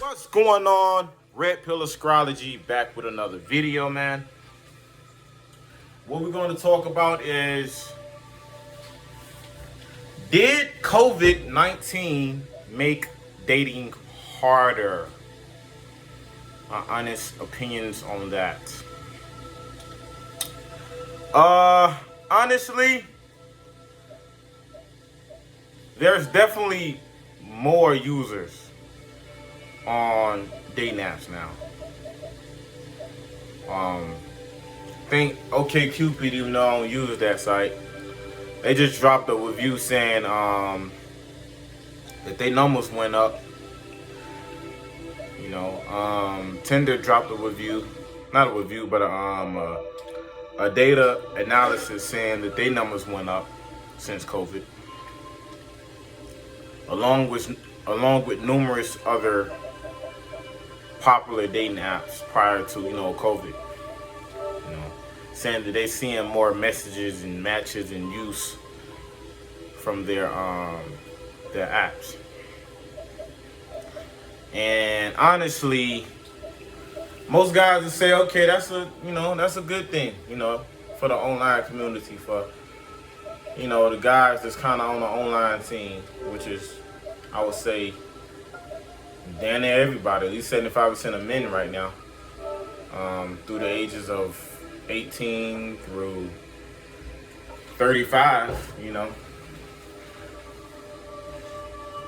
What's going on? Red Pill Astrology back with another video, man. What we're going to talk about is, did COVID-19 make dating harder? My honest opinions on that. Honestly, there's definitely more users on dating apps now. Think OkCupid, even though I don't use that site, they just dropped a review saying that their numbers went up. Tinder dropped a review, not a review, but a data analysis saying that their numbers went up since COVID, along with numerous other popular dating apps prior to COVID. Saying that they're seeing more messages and matches and use from their apps. And honestly, most guys would say, okay, that's a good thing, for the online community, for the guys that's kind of on the online scene, which is, I would say, damn near everybody, at least 75% of men right now, through the ages of 18 through 35,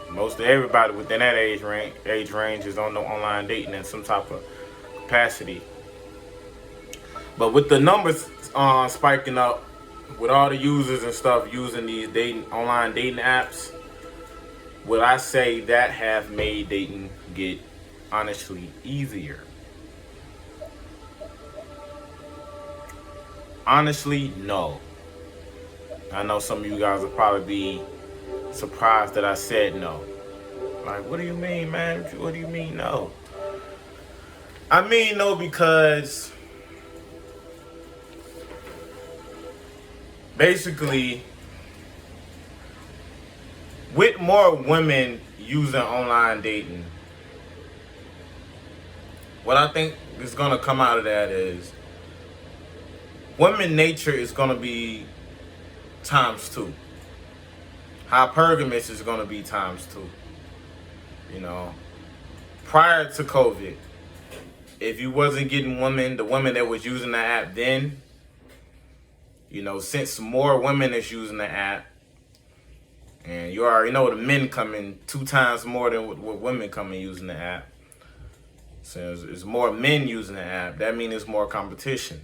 most of everybody within that age range is on the online dating in some type of capacity. But with the numbers spiking up, with all the users and stuff using these online dating apps, would I say that have made dating get honestly easier? Honestly, no. I know some of you guys will probably be surprised that I said no. Like, what do you mean, man? What do you mean no? I mean no because basically, with more women using online dating, what I think is going to come out of that is women nature is going to be times 2. Hypergamous is going to be times 2. Prior to COVID, if you wasn't getting the women that was using the app then, since more women is using the app, and you already know the men come in 2 times more than what women come in using the app. So it's more men using the app. That means it's more competition.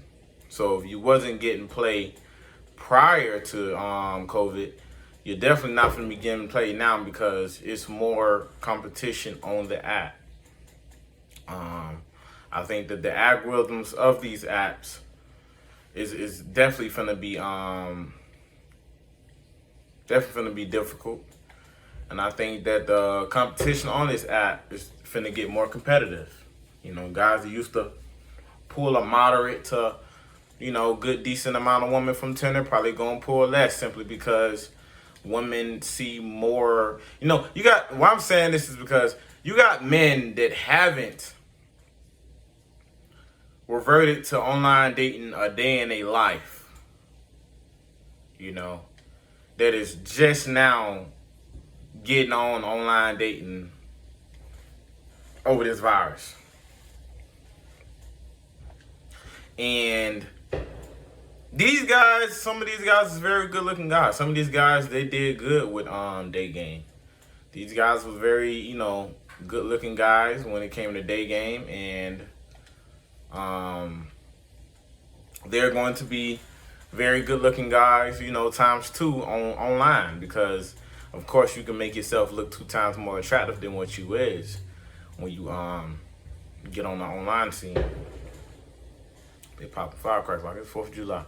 So if you wasn't getting play prior to COVID, you're definitely not going to be getting play now because it's more competition on the app. I think that the algorithms of these apps is definitely going to be difficult. And I think that the competition on this app is finna get more competitive. Guys that used to pull a moderate to, good, decent amount of women from Tinder probably gonna pull less simply because women see more. Why I'm saying this is because you got men that haven't reverted to online dating a day in their life. That is just now getting on online dating over this virus. And these guys, some of these guys is very good looking guys. Some of these guys, they did good with day game. These guys were very, good looking guys when it came to day game, and they're going to be very good looking guys, times 2 online, because of course you can make yourself look 2 times more attractive than what you is when you get on the online scene. They popping firecrackers like it's 4th of July.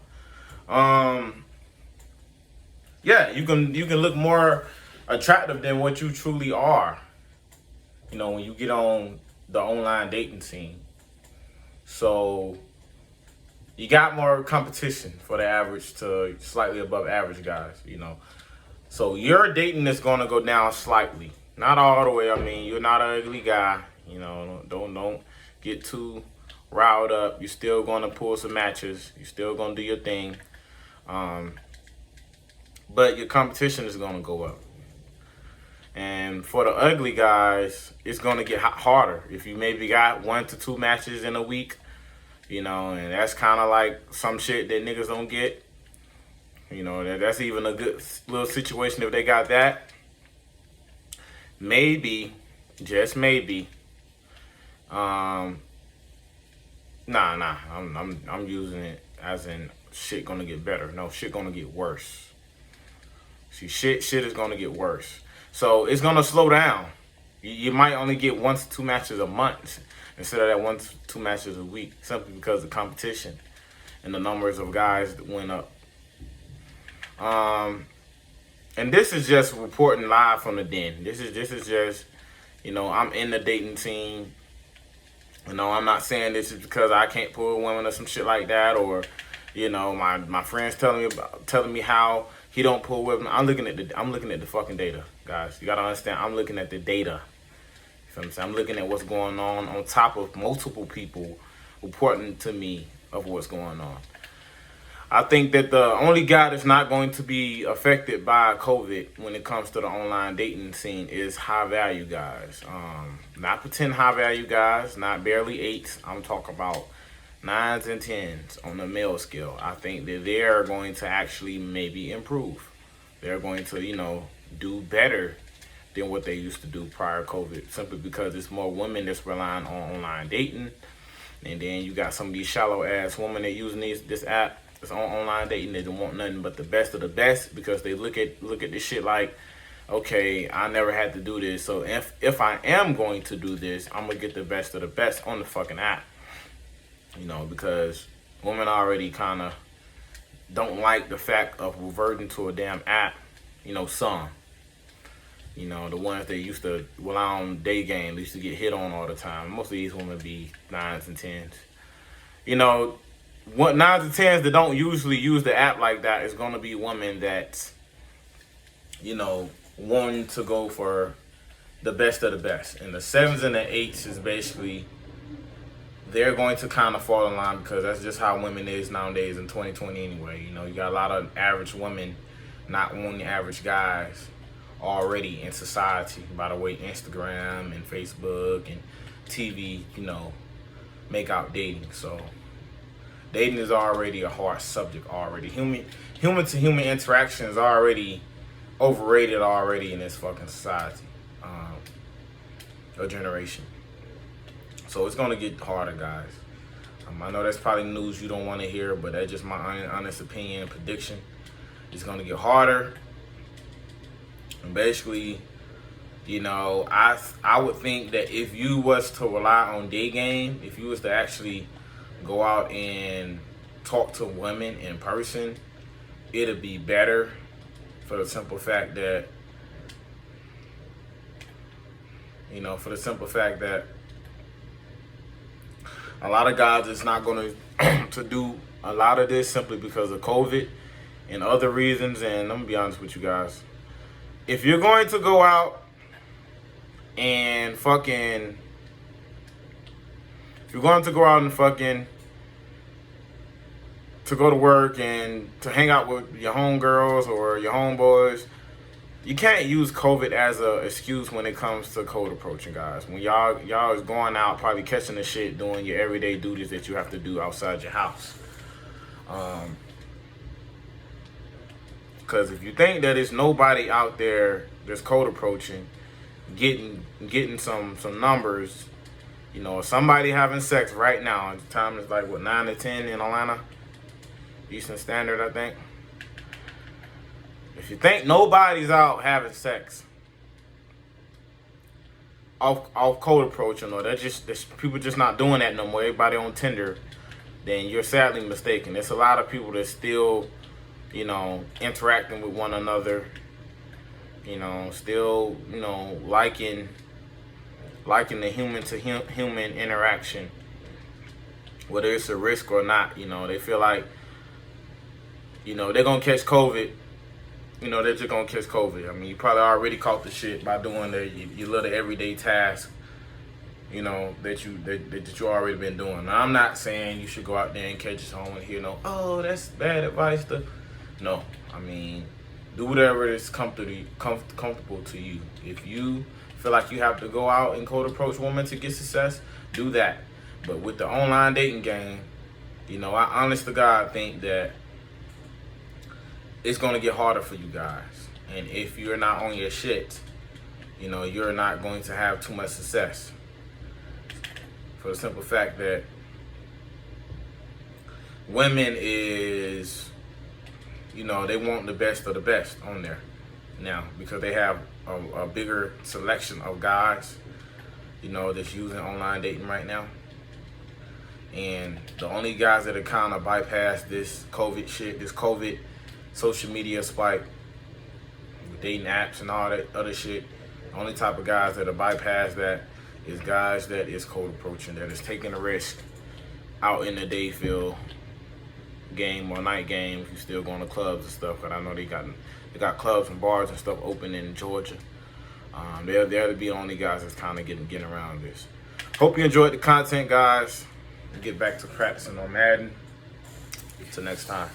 Yeah, you can look more attractive than what you truly are, when you get on the online dating scene. So you got more competition for the average to slightly above average guys, So your dating is going to go down slightly. Not all the way. I mean, you're not an ugly guy. You know, don't get too riled up. You're still gonna pull some matches. You're still gonna do your thing. But your competition is gonna go up. And for the ugly guys, it's gonna get harder. If you maybe got 1 to 2 matches in a week, you know, and that's kind of like some shit that niggas don't get. You know, that's even a good little situation if they got that. Maybe, just maybe. Nah. I'm using it as in shit gonna get better. No, shit gonna get worse. See, shit is gonna get worse. So it's gonna slow down. You might only get 1 to 2 matches a month instead of that 1 to 2 matches a week, simply because the competition and the numbers of guys that went up. And this is just reporting live from the den. This is just, you know, I'm in the dating scene. You know, I'm not saying this is because I can't pull women or some shit like that, or, you know, my friends telling me how he don't pull women. I'm looking at the fucking data, guys. You gotta understand. I'm looking at the data. You feel what I'm saying? I'm looking at what's going on top of multiple people reporting to me of what's going on. I think that the only guy that's not going to be affected by COVID when it comes to the online dating scene is high value guys. Not pretend high value guys, not barely 8s. I'm talking about 9s and 10s on the male scale. I think that they're going to actually maybe improve. They're going to, you know, do better than what they used to do prior to COVID, simply because it's more women that's relying on online dating. And then you got some of these shallow ass women that using this app. It's on online dating. They don't want nothing but the best of the best, because they look at this shit like, okay, I never had to do this, so if I am going to do this, I'm gonna get the best of the best on the fucking app. You know, because women already kind of don't like the fact of reverting to a damn app. You know, some. You know, the ones that used to rely on day game, they used to get hit on all the time. Most of these women be 9s and 10s. You know, what 9s and 10s that don't usually use the app like that is going to be women that, you know, wanting to go for the best of the best. And the 7s and the 8s is basically, they're going to kind of fall in line, because that's just how women is nowadays in 2020 anyway. You know, you got a lot of average women not wanting average guys already in society, by the way Instagram and Facebook and TV, you know, make out dating. So dating is already a hard subject already. Human to human interaction is already overrated already in this fucking society, or generation. So it's gonna get harder, guys. I know that's probably news you don't want to hear, but that's just my honest opinion and prediction. It's gonna get harder. And basically, you know, I would think that if you was to rely on day game, if you was to actually go out and talk to women in person, it'd be better, for the simple fact that, you know, a lot of guys is not going to do a lot of this simply because of COVID and other reasons. And I'm going to be honest with you guys. If you're going to go out and fucking, to go to work and to hang out with your homegirls or your homeboys, you can't use COVID as a excuse when it comes to cold approaching, guys. When y'all is going out, probably catching the shit, doing your everyday duties that you have to do outside your house. Because if you think that there's nobody out there that's cold approaching, getting some numbers, you know, somebody having sex right now. The time is like, what, 9 to 10 in Atlanta? Eastern Standard, I think. If you think nobody's out having sex off cold approaching, or there's people just not doing that no more, everybody on Tinder, then you're sadly mistaken. There's a lot of people that still, you know, interacting with one another, you know, still, you know, liking the human to human interaction, whether it's a risk or not. You know, they feel like, you know, they're gonna catch COVID. You know, they're just gonna catch COVID. I mean, you probably already caught the shit by doing your little everyday task you know, that you already been doing. Now, I'm not saying you should go out there and catch someone and hear no, oh, that's bad advice. No, I mean, do whatever is comfortable to you. If you feel like you have to go out and cold approach women to get success, do that. But with the online dating game, you know, I honest to God think that it's gonna get harder for you guys. And if you're not on your shit, you know, you're not going to have too much success. For the simple fact that women is, you know, they want the best of the best on there now because they have a bigger selection of guys, you know, that's using online dating right now. And the only guys that are kind of bypassed this COVID shit, this COVID social media spike, dating apps and all that other shit, the only type of guys that are bypassed that is guys that is cold approaching, that is taking a risk out in the day field game or night game. If you still going to clubs and stuff, but I know they got clubs and bars and stuff open in Georgia. They're to be the only guys that's kind of getting around this. Hope you enjoyed the content, guys. Get back to practicing on Madden. Till next time.